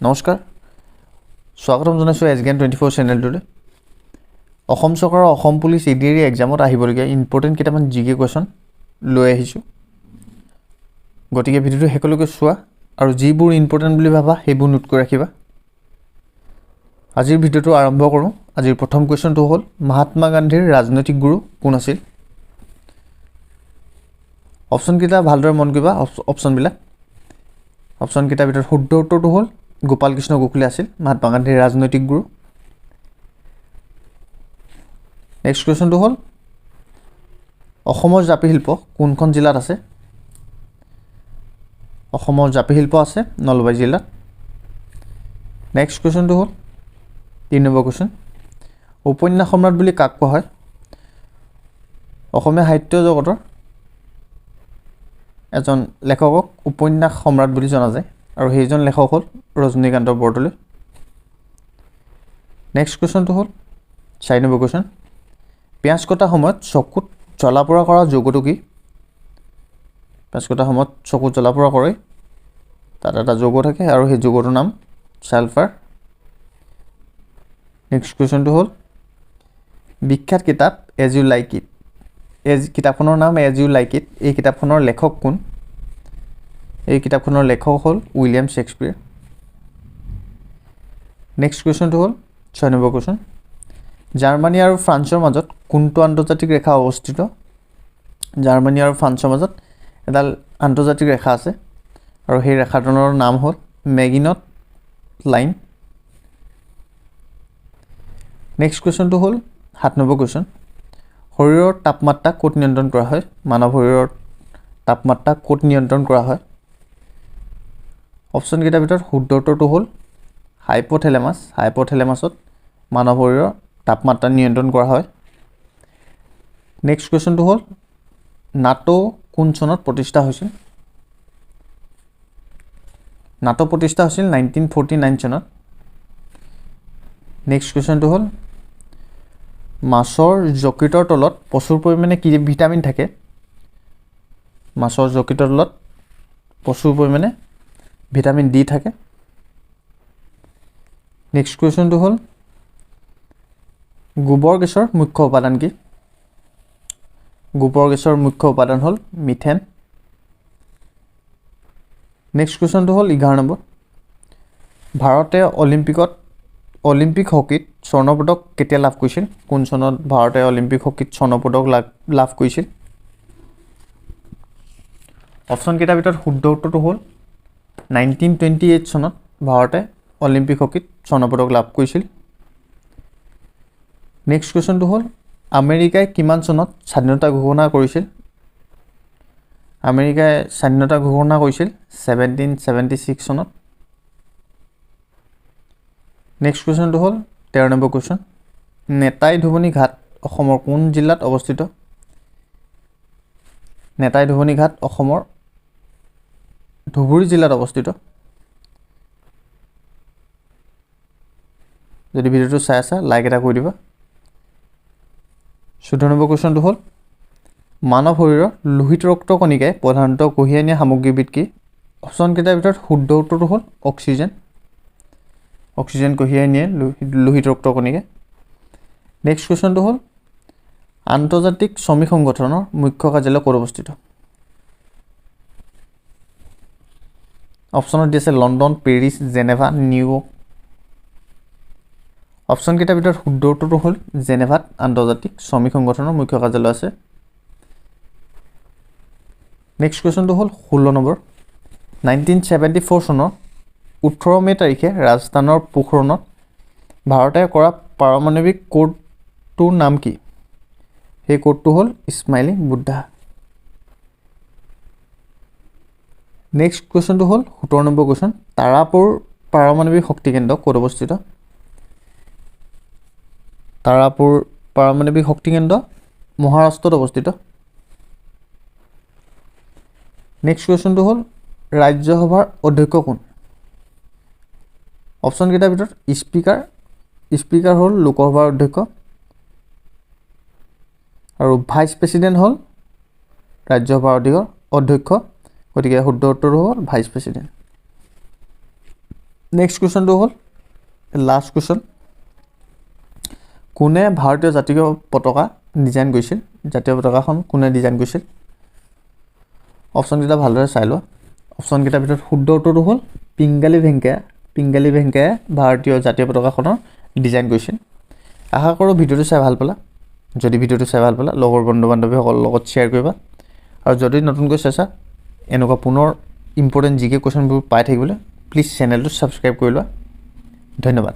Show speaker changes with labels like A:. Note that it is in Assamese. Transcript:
A: নমস্কাৰ স্বাগতম জনাইছোঁ SGN 24 চেনেলটোলৈ অসম চৰকাৰৰ অসম পুলিচ এডিআৰই এক্সামত আহিবলগীয়া ইম্পৰ্টেণ্ট কেইটামান জিকে কোৱেশ্যন লৈ আহিছোঁ গতিকে ভিডিঅ'টো শেষলৈকে চোৱা আৰু যিবোৰ ইম্পৰ্টেণ্ট বুলি ভাবা সেইবোৰ নোট কৰি ৰাখিবা আজিৰ ভিডিঅ'টো আৰম্ভ কৰোঁ আজিৰ প্ৰথম কুৱেশ্যনটো হ'ল মহাত্মা গান্ধীৰ ৰাজনৈতিক গুৰু কোন আছিল অপশ্যন কেইটা ভালদৰে মন কৰিবা অপশ্যনবিলাক অপশ্যন কেইটাৰ ভিতৰত শুদ্ধ উত্তৰটো হ'ল গোপাল কৃষ্ণ গোখলে আছিল মহাত্মা গান্ধীৰ ৰাজনৈতিক গুৰু নেক্সট কুৱেশ্যনটো হ'ল অসমৰ জাপি শিল্প কোনখন জিলাত আছে অসমৰ জাপি শিল্প আছে নলবাৰী জিলাত নেক্সট কুৱেশ্যনটো হ'ল 3 নম্বৰ কুৱেশ্যন উপন্যাস সম্ৰাট বুলি কাক কোৱা হয় অসমীয়া সাহিত্য জগতৰ এজন লেখকক উপন্যাস সম্ৰাট বুলি জনা যায় আৰু সেইজন লেখক হ'ল ৰজনীকান্ত বৰদলৈ নেক্সট কুৱেশ্যনটো হ'ল 4 নম্বৰ কুৱেশ্যন পিয়াজ কটা সময়ত চকুত জ্বলা-পোৰা কৰা যৌগটো কি পিয়াজ কটা সময়ত চকুত জ্বলা-পোৰা কৰে তাত এটা যৌগ থাকে আৰু সেই যৌগটোৰ নাম ছালফাৰ নেক্সট কুৱেশ্যনটো হ'ল বিখ্যাত কিতাপ এজ ইউ লাইক ইট কিতাপখনৰ নাম এজ ইউ লাইক ইট এই কিতাপখনৰ লেখক কোন এই কিতাপখনৰ লেখক হ'ল উইলিয়াম শেক্সপিয়াৰ নেক্সট কুৱেশ্যনটো হ'ল 6 নম্বৰ কুৱেশ্যন জাৰ্মানী আৰু ফ্ৰান্সৰ মাজত কোনটো আন্তৰ্জাতিক ৰেখা অৱস্থিত জাৰ্মানী আৰু ফ্ৰান্সৰ মাজত এডাল আন্তৰ্জাতিক ৰেখা আছে আৰু সেই ৰেখাটোৰ নাম হ'ল মেগিনট লাইন নেক্সট কুৱেশ্যনটো হ'ল 7 নম্বৰ কুৱেশ্যন শৰীৰৰ তাপমাত্ৰা ক'ত নিয়ন্ত্ৰণ কৰা হয় মানৱ শৰীৰৰ তাপমাত্ৰা ক'ত নিয়ন্ত্ৰণ কৰা হয় অপশ্যন কেইটাৰ ভিতৰত শুদ্ধ উত্তৰটো হ'ল হাইপথেলেমাছত মানৱ শৰীৰৰ তাপমাত্ৰা নিয়ন্ত্ৰণ কৰা হয় নেক্সট কুৱেশ্যনটো হ'ল নাটো কোন চনত প্ৰতিষ্ঠা হৈছিল নাটো প্ৰতিষ্ঠা হৈছিল 1949 চনত নেক্সট কুৱেশ্যনটো হ'ল মাছৰ যকৃতৰ তলত প্ৰচুৰ পৰিমাণে কি ভিটামিন থাকে মাছৰ যকৃতৰ তলত প্ৰচুৰ পৰিমাণে ভিটামিন ডি থাকে নেক্সট কুৱেশ্যনটো হ'ল গোবৰ গেছৰ মুখ্য উপাদান কি গোবৰ গেছৰ মুখ্য উপাদান হ'ল মিথেন নেক্সট কুৱেশ্যনটো হ'ল 11 নম্বৰ ভাৰতে অলিম্পিক হকীত স্বৰ্ণ পদক কেতিয়া লাভ কৰিছিল কোন চনত ভাৰতে অলিম্পিক হকীত স্বৰ্ণ পদক লাভ কৰিছিল অপশ্যন কেইটাৰ ভিতৰত শুদ্ধ উত্তৰটো হ'ল 1928 চনত ভাৰতে অলিম্পিক হকীত স্বৰ্ণ পদক লাভ কৰিছিল নেক্সট কুৱেশ্যনটো হ'ল আমেৰিকাই কিমান চনত স্বাধীনতা ঘোষণা কৰিছিল আমেৰিকাই স্বাধীনতা ঘোষণা কৰিছিল 1776 চনত নেক্সট কুৱেশ্যনটো হ'ল 13 নম্বৰ কুৱেশ্যন নেতাই ধুবুনী ঘাট অসমৰ কোন জিলাত অৱস্থিত নেতাই ধুবুনী ঘাট অসমৰ ধুবুৰী জিলাত অৱস্থিত যদি ভিডিঅ'টো চাই আছা লাইক এটা কৰি দিবা 14 নম্বৰ কুৱেশ্যনটো হ'ল মানৱ শৰীৰৰ লোহিত ৰক্ত কণিকাই প্ৰধানতঃ কঢ়িয়াই নিয়া সামগ্ৰীবিধ কি অপশ্যন কেইটাৰ ভিতৰত শুদ্ধ উত্তৰটো হ'ল অক্সিজেন কঢ়িয়াই নিয়ে লোহিত ৰক্ত কণিকাই নেক্সট কুৱেশ্যনটো হ'ল আন্তৰ্জাতিক শ্ৰমিক সংগঠনৰ মুখ্য কাৰ্যালয় ক'ত অৱস্থিত অপশ্যনত দি আছে London Paris Geneva New York option কেইটাৰ ভিতৰত শুদ্ধ উত্তৰটো হ'ল জেনেভাত আন্তৰ্জাতিক শ্ৰমিক সংগঠনৰ মুখ্য কাৰ্যালয় আছে নেক্সট কুৱেশ্যনটো হ'ল 16 নম্বৰ 1974 চনৰ 18 মে' তাৰিখে ৰাজস্থানৰ পোখৰণত ভাৰতে কৰা পাৰমাণৱিক কোডটোৰ নাম কি সেই কোডটো হ'ল স্মাইলিং বুদ্ধা নেক্সট কুৱেশ্যনটো হ'ল 17 নম্বৰ কুৱেশ্যন তাৰাপুৰ পাৰমাণৱিক শক্তি কেন্দ্ৰ ক'ত অৱস্থিত তাৰাপুৰ পাৰমাণৱিক শক্তি কেন্দ্ৰ মহাৰাষ্ট্ৰত অৱস্থিত নেক্সট কুৱেশ্যনটো হ'ল ৰাজ্যসভাৰ অধ্যক্ষ কোন অপশ্যন কেইটাৰ ভিতৰত স্পীকাৰ হ'ল লোকসভাৰ অধ্যক্ষ আৰু ভাইচ প্ৰেছিডেণ্ট হ'ল ৰাজ্যসভাৰ অধ্যক্ষ গতিকে শুদ্ধ উত্তৰটো হ'ল ভাইচ প্ৰেছিডেণ্ট নেক্সট কুৱেশ্যনটো হ'ল লাষ্ট কুৱেশ্যন, কোনে ভাৰতীয় জাতীয় পতাকা ডিজাইন কৰিছিল? জাতীয় পতাকাখন কোনে ডিজাইন কৰিছিল? অপশ্যনকেইটা ভালদৰে চাই লোৱা। অপশ্যনকেইটাৰ ভিতৰত শুদ্ধ উত্তৰটো হ'ল পিংগালী ভেংকায়া। পিংগালী ভেংকায়াই ভাৰতীয় জাতীয় পতাকাখনৰ ডিজাইন কৰিছিল। আশা কৰোঁ ভিডিঅ'টো চাই ভাল পালা। যদি ভিডিঅ'টো চাই ভাল পালা, লগৰ বন্ধু বান্ধৱীসকলৰ লগত শ্বেয়াৰ কৰিবা। আৰু যদি নতুনকৈ চাইছা, এনেকুৱা পুনৰ ইম্পৰ্টেণ্ট জিকে কুৱেশ্যনবোৰ পাই থাকিবলৈ প্লিজ চেনেলটো ছাবস্ক্ৰাইব কৰি লোৱা। ধন্যবাদ।